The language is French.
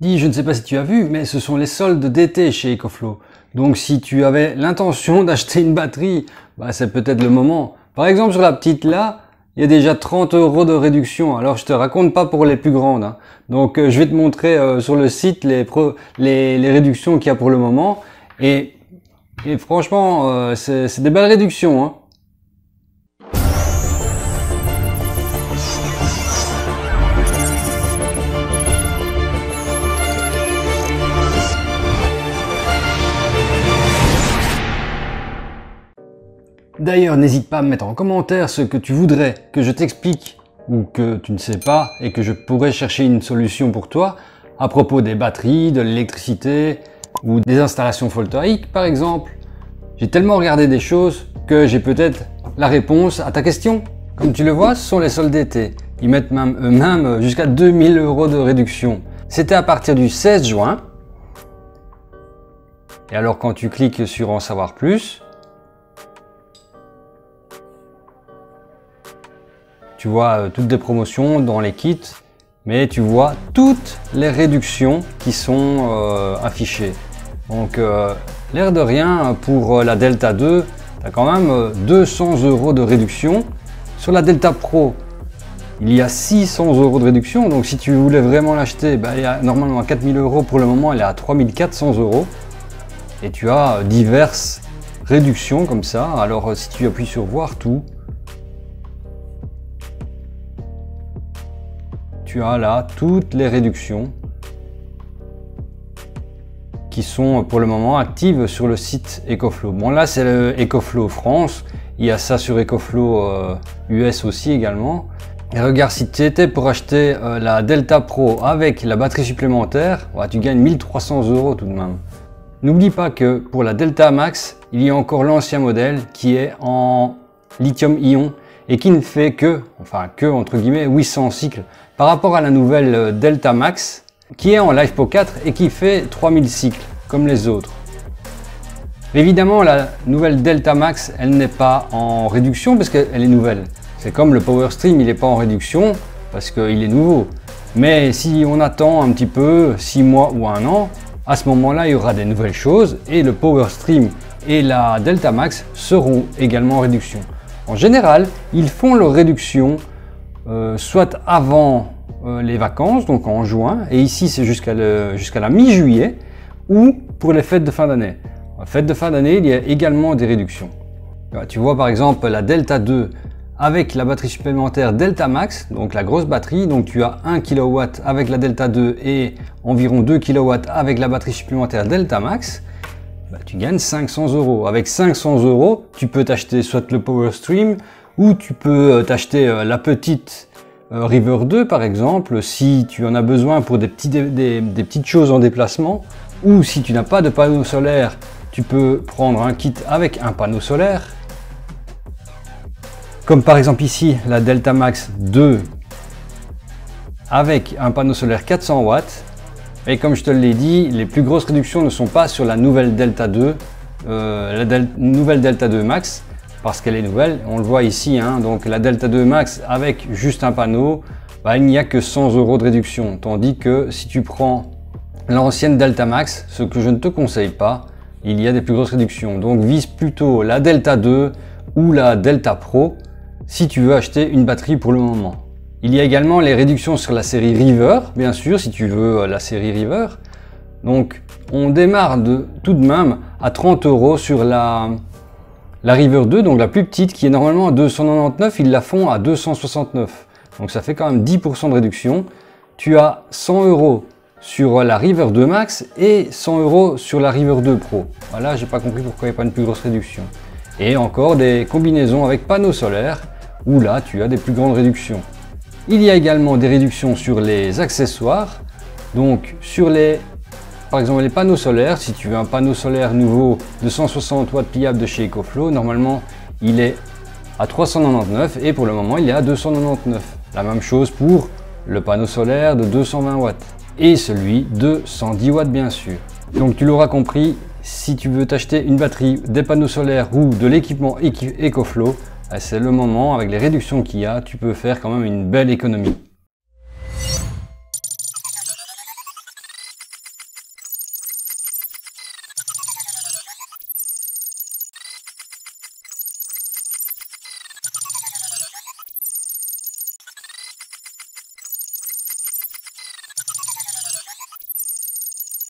Dis, je ne sais pas si tu as vu, mais ce sont les soldes d'été chez EcoFlow. Donc si tu avais l'intention d'acheter une batterie, c'est peut-être le moment. Par exemple sur la petite là, il y a déjà 30 € de réduction. Alors je te raconte pas pour les plus grandes, hein. Donc je vais te montrer sur le site les réductions qu'il y a pour le moment. Et franchement, c'est des belles réductions, hein. D'ailleurs, n'hésite pas à me mettre en commentaire ce que tu voudrais que je t'explique ou que tu ne sais pas et que je pourrais chercher une solution pour toi à propos des batteries, de l'électricité ou des installations photovoltaïques par exemple. J'ai tellement regardé des choses que j'ai peut-être la réponse à ta question. Comme tu le vois, ce sont les soldes d'été. Ils mettent même eux-mêmes jusqu'à 2000 € de réduction. C'était à partir du 16 juin. Et alors quand tu cliques sur en savoir plus, tu vois toutes des promotions dans les kits, mais tu vois toutes les réductions qui sont affichées. Donc l'air de rien, pour la Delta 2, tu as quand même 200 € de réduction. Sur la Delta Pro, il y a 600 € de réduction. Donc si tu voulais vraiment l'acheter, elle est normalement à 4000 € pour le moment, elle est à 3400 €. Et tu as diverses réductions comme ça. Alors si tu appuies sur voir tout, tu as là toutes les réductions qui sont pour le moment actives sur le site EcoFlow. Bon là c'est le EcoFlow France, il y a ça sur EcoFlow US aussi également. Et regarde, si tu étais pour acheter la Delta Pro avec la batterie supplémentaire, tu gagnes 1300 € tout de même. N'oublie pas que pour la Delta Max, il y a encore l'ancien modèle qui est en lithium-ion et qui ne fait que entre guillemets 800 cycles par rapport à la nouvelle Delta Max qui est en LiFePO 4 et qui fait 3000 cycles comme les autres. Évidemment, la nouvelle Delta Max, elle n'est pas en réduction parce qu'elle est nouvelle. C'est comme le Power Stream, il n'est pas en réduction parce qu'il est nouveau. Mais si on attend un petit peu, 6 mois ou 1 an, à ce moment-là, il y aura des nouvelles choses et le Power Stream et la Delta Max seront également en réduction. En général, ils font leur réduction soit avant les vacances, donc en juin, et ici c'est jusqu'à la mi-juillet, ou pour les fêtes de fin d'année. En fêtes de fin d'année, il y a également des réductions. Tu vois par exemple la Delta 2 avec la batterie supplémentaire Delta Max, donc la grosse batterie, donc tu as 1 kW avec la Delta 2 et environ 2 kW avec la batterie supplémentaire Delta Max. Tu gagnes 500 €. Avec 500 €, tu peux t'acheter soit le Power Stream ou tu peux t'acheter la petite River 2 par exemple, si tu en as besoin pour des petites choses en déplacement, ou si tu n'as pas de panneau solaire, tu peux prendre un kit avec un panneau solaire. Comme par exemple ici la Delta Max 2 avec un panneau solaire 400 watts. Et comme je te l'ai dit, les plus grosses réductions ne sont pas sur la nouvelle Delta 2, nouvelle Delta 2 Max, parce qu'elle est nouvelle. On le voit ici, hein, donc la Delta 2 Max avec juste un panneau, il n'y a que 100 € de réduction. Tandis que si tu prends l'ancienne Delta Max, ce que je ne te conseille pas, il y a des plus grosses réductions. Donc vise plutôt la Delta 2 ou la Delta Pro si tu veux acheter une batterie pour le moment. Il y a également les réductions sur la série River, bien sûr, si tu veux la série River. Donc, on démarre tout de même à 30 € sur la River 2, donc la plus petite, qui est normalement à 299, ils la font à 269. Donc, ça fait quand même 10% de réduction. Tu as 100 € sur la River 2 Max et 100 € sur la River 2 Pro. Voilà, j'ai pas compris pourquoi il n'y a pas une plus grosse réduction. Et encore des combinaisons avec panneaux solaires, où là, tu as des plus grandes réductions. Il y a également des réductions sur les accessoires, donc par exemple les panneaux solaires. Si tu veux un panneau solaire nouveau de 160 watts pliable de chez EcoFlow, normalement il est à 399 et pour le moment il est à 299. La même chose pour le panneau solaire de 220 watts et celui de 110 watts bien sûr. Donc tu l'auras compris, si tu veux t'acheter une batterie, des panneaux solaires ou de l'équipement EcoFlow, c'est le moment. Avec les réductions qu'il y a, tu peux faire quand même une belle économie.